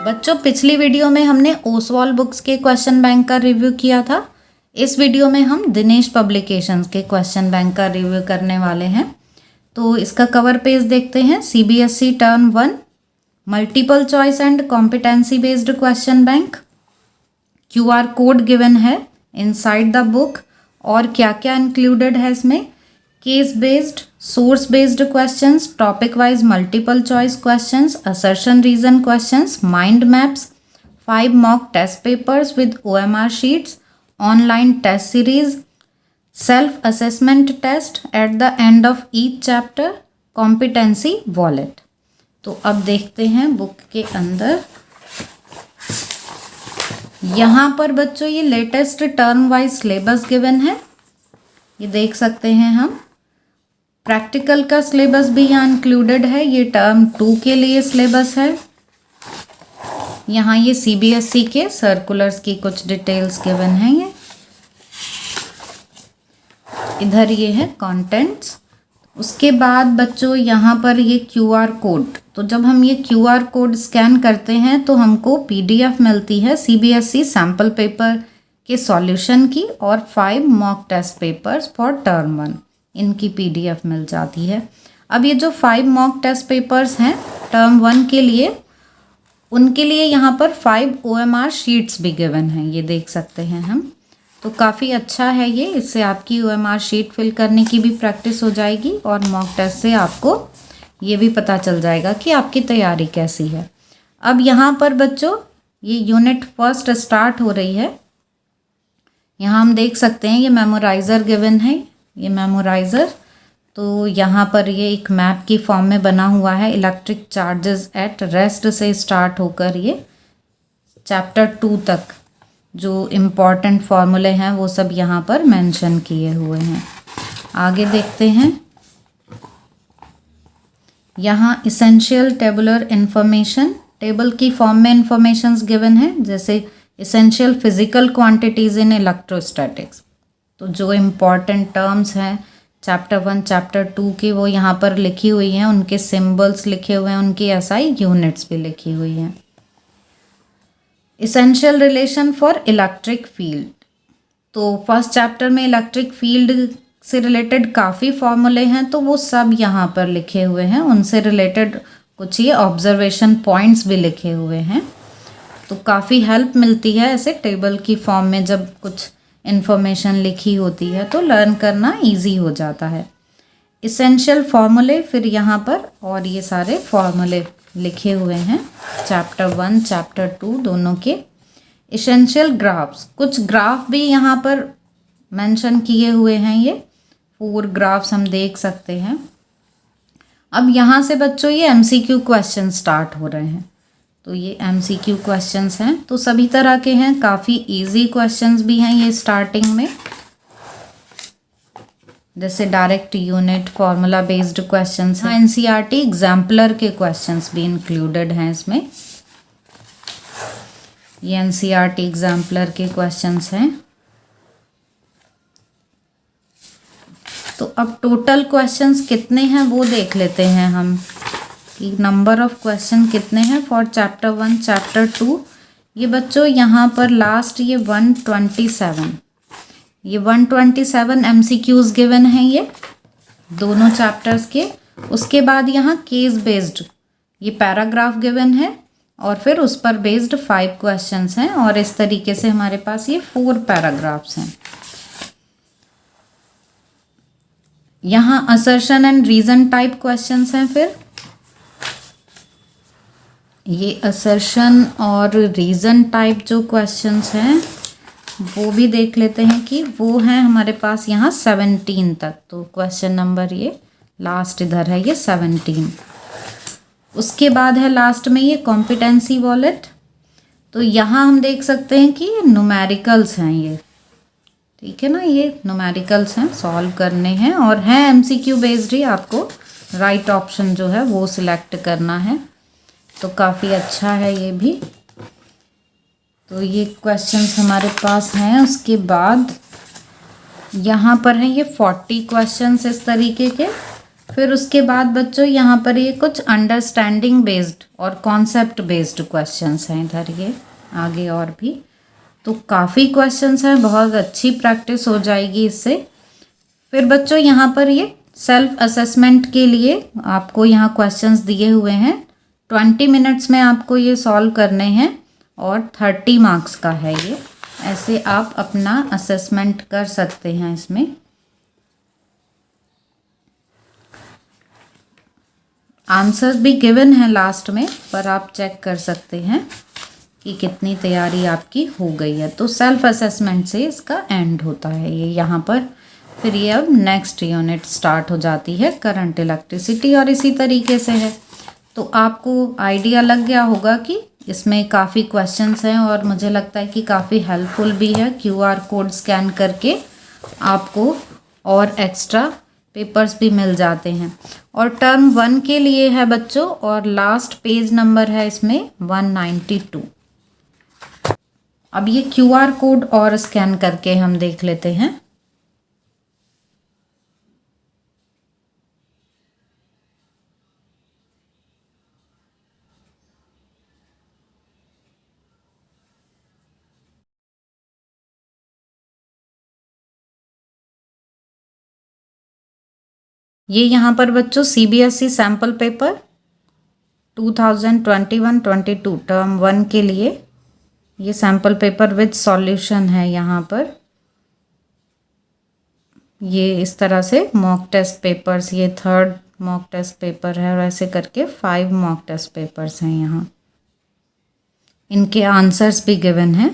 बच्चों पिछली वीडियो में हमने ओसवाल बुक्स के क्वेश्चन बैंक का रिव्यू किया था। इस वीडियो में हम दिनेश पब्लिकेशंस के क्वेश्चन बैंक का रिव्यू करने वाले हैं। तो इसका कवर पेज देखते हैं। CBSE term 1 multiple choice and competency based question bank. QR code given है इनसाइड द बुक और क्या क्या इंक्लूडेड है इसमें। Case based, source based questions, topic wise multiple choice questions, assertion reason questions, mind maps, 5 mock test papers with OMR sheets, online test series, self assessment test at the end of each chapter, competency wallet. तो अब देखते हैं book के अंदर। यहाँ पर बच्चों ये latest term wise syllabus given है, ये देख सकते हैं हम। प्रैक्टिकल का सिलेबस भी यहाँ इंक्लूडेड है, ये टर्म 2 के लिए सिलेबस है। यहाँ ये CBSE के सर्कुलर्स की कुछ डिटेल्स गिवन है। ये इधर ये है कंटेंट्स। उसके बाद बच्चों यहाँ पर ये QR कोड, तो जब हम ये QR कोड स्कैन करते हैं तो हमको PDF मिलती है CBSE सैम्पल पेपर के सॉल्यूशन की और 5 mock test papers for term 1 इनकी PDF मिल जाती है। अब ये जो 5 मॉक टेस्ट पेपर्स हैं टर्म 1 के लिए, उनके लिए यहाँ पर 5 OMR शीट्स भी गिवन हैं, ये देख सकते हैं हम। तो काफ़ी अच्छा है ये, इससे आपकी OMR शीट फिल करने की भी प्रैक्टिस हो जाएगी और मॉक टेस्ट से आपको ये भी पता चल जाएगा कि आपकी तैयारी कैसी है। अब यहाँ पर बच्चों ये यूनिट फर्स्ट स्टार्ट हो रही है। यहाँ हम देख सकते हैं ये मेमोराइज़र गिवन है, ये मेमोराइज़र। तो यहाँ पर ये एक मैप की फॉर्म में बना हुआ है। इलेक्ट्रिक चार्जेस एट रेस्ट से स्टार्ट होकर ये चैप्टर 2 तक जो इम्पॉर्टेंट फॉर्मूले हैं वो सब यहाँ पर मेंशन किए हुए हैं। आगे देखते हैं। यहाँ इसेंशियल टेबुलर इंफॉर्मेशन, टेबल की फॉर्म में इंफॉर्मेशंस गिवन है, जैसे essential physical quantities in electrostatics. तो जो इम्पॉर्टेंट टर्म्स हैं चैप्टर 1 चैप्टर 2 की वो यहाँ पर लिखी हुई हैं, उनके सिंबल्स लिखे हुए हैं, उनकी SI यूनिट्स भी लिखी हुई हैं। Essential relation for electric field, तो फर्स्ट चैप्टर में इलेक्ट्रिक फील्ड से रिलेटेड काफ़ी फॉर्मूले हैं, तो वो सब यहाँ पर लिखे हुए हैं। उनसे रिलेटेड कुछ ये ऑब्जर्वेशन पॉइंट्स भी लिखे हुए हैं। तो काफ़ी हेल्प मिलती है ऐसे टेबल की फॉर्म में, जब कुछ इन्फॉर्मेशन लिखी होती है तो लर्न करना इजी हो जाता है। इसेंशियल फॉर्मूले फिर यहाँ पर और ये सारे फॉर्मूले लिखे हुए हैं चैप्टर 1 चैप्टर 2 दोनों के। इसेंशियल ग्राफ्स, कुछ ग्राफ भी यहाँ पर मेंशन किए हुए हैं, ये 4 ग्राफ्स हम देख सकते हैं। अब यहाँ से बच्चों ये MCQ क्वेश्चन स्टार्ट हो रहे हैं, तो ये MCQ क्वेश्चंस हैं, तो सभी तरह के हैं, काफ़ी इजी क्वेश्चंस भी हैं ये स्टार्टिंग में, जैसे direct unit, formula based questions हैं। NCERT एग्जाम्पलर के क्वेश्चंस भी इंक्लूडेड हैं इसमें, ये NCERT एग्जाम्पलर के क्वेश्चंस हैं। तो अब टोटल क्वेश्चंस कितने हैं वो देख लेते हैं हम कि नंबर ऑफ क्वेश्चन कितने हैं फॉर चैप्टर 1 चैप्टर 2। ये बच्चों यहाँ पर लास्ट ये 127 MCQs गिवन हैं ये दोनों चैप्टर्स के। उसके बाद यहाँ केस बेस्ड ये पैराग्राफ गिवन है और फिर उस पर बेस्ड 5 क्वेश्चंस हैं, और इस तरीके से हमारे पास ये 4 पैराग्राफ्स हैं। यहाँ assertion and reason type questions हैं। फिर ये असर्शन और रीजन टाइप जो क्वेश्चंस हैं वो भी देख लेते हैं कि वो हैं हमारे पास यहाँ 17 तक। तो क्वेश्चन नंबर ये लास्ट इधर है, ये 17। उसके बाद है लास्ट में ये कॉम्पिटेंसी वॉलेट। तो यहाँ हम देख सकते हैं कि न्यूमेरिकल्स हैं ये, ठीक है ना, ये न्यूमेरिकल्स हैं, सॉल्व करने हैं और हैं MCQ बेस्ड ही। आपको राइट ऑप्शन जो है वो सिलेक्ट करना है, तो काफ़ी अच्छा है ये भी। तो ये क्वेश्चंस हमारे पास हैं। उसके बाद यहाँ पर हैं ये 40 क्वेश्चंस इस तरीके के, फिर उसके बाद बच्चों यहाँ पर ये कुछ अंडरस्टैंडिंग बेस्ड और कॉन्सेप्ट बेस्ड क्वेश्चंस हैं इधर, ये आगे और भी तो काफ़ी क्वेश्चंस हैं, बहुत अच्छी प्रैक्टिस हो जाएगी इससे। फिर बच्चों यहाँ पर ये सेल्फ असेसमेंट के लिए आपको यहाँ क्वेश्चंस दिए हुए हैं, 20 मिनट्स में आपको ये सॉल्व करने हैं और 30 मार्क्स का है ये। ऐसे आप अपना असेसमेंट कर सकते हैं इसमें। आंसर्स भी गिवन है लास्ट में, पर आप चेक कर सकते हैं कि कितनी तैयारी आपकी हो गई है। तो सेल्फ असेसमेंट से इसका एंड होता है ये यहाँ पर। फिर ये अब नेक्स्ट यूनिट स्टार्ट हो जाती है करंट इलेक्ट्रिसिटी, और इसी तरीके से है। तो आपको आइडिया लग गया होगा कि इसमें काफ़ी क्वेश्चंस हैं और मुझे लगता है कि काफ़ी हेल्पफुल भी है। QR कोड स्कैन करके आपको और एक्स्ट्रा पेपर्स भी मिल जाते हैं। और टर्म 1 के लिए है बच्चों, और लास्ट पेज नंबर है इसमें 192। अब ये QR कोड और स्कैन करके हम देख लेते हैं। ये यहाँ पर बच्चों CBSE सैम्पल पेपर 2021-22 टर्म 1 के लिए ये सैम्पल पेपर विद सॉल्यूशन है। यहाँ पर ये इस तरह से मॉक टेस्ट पेपर्स, ये 3rd मॉक टेस्ट पेपर है और ऐसे करके 5 मॉक टेस्ट पेपर्स हैं यहाँ। इनके आंसर्स भी गिवन हैं,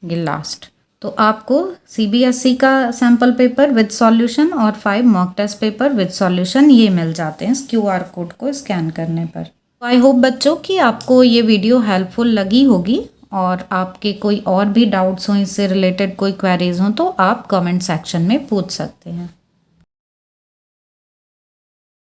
ये लास्ट। तो आपको CBSE का सैम्पल पेपर विद सॉल्यूशन और 5 mock test paper with solution ये मिल जाते हैं इस QR कोड को स्कैन करने पर। आई होप बच्चों कि आपको ये वीडियो हेल्पफुल लगी होगी, और आपके कोई और भी डाउट्स हों इससे रिलेटेड, कोई क्वेरीज हों तो आप कमेंट सेक्शन में पूछ सकते हैं।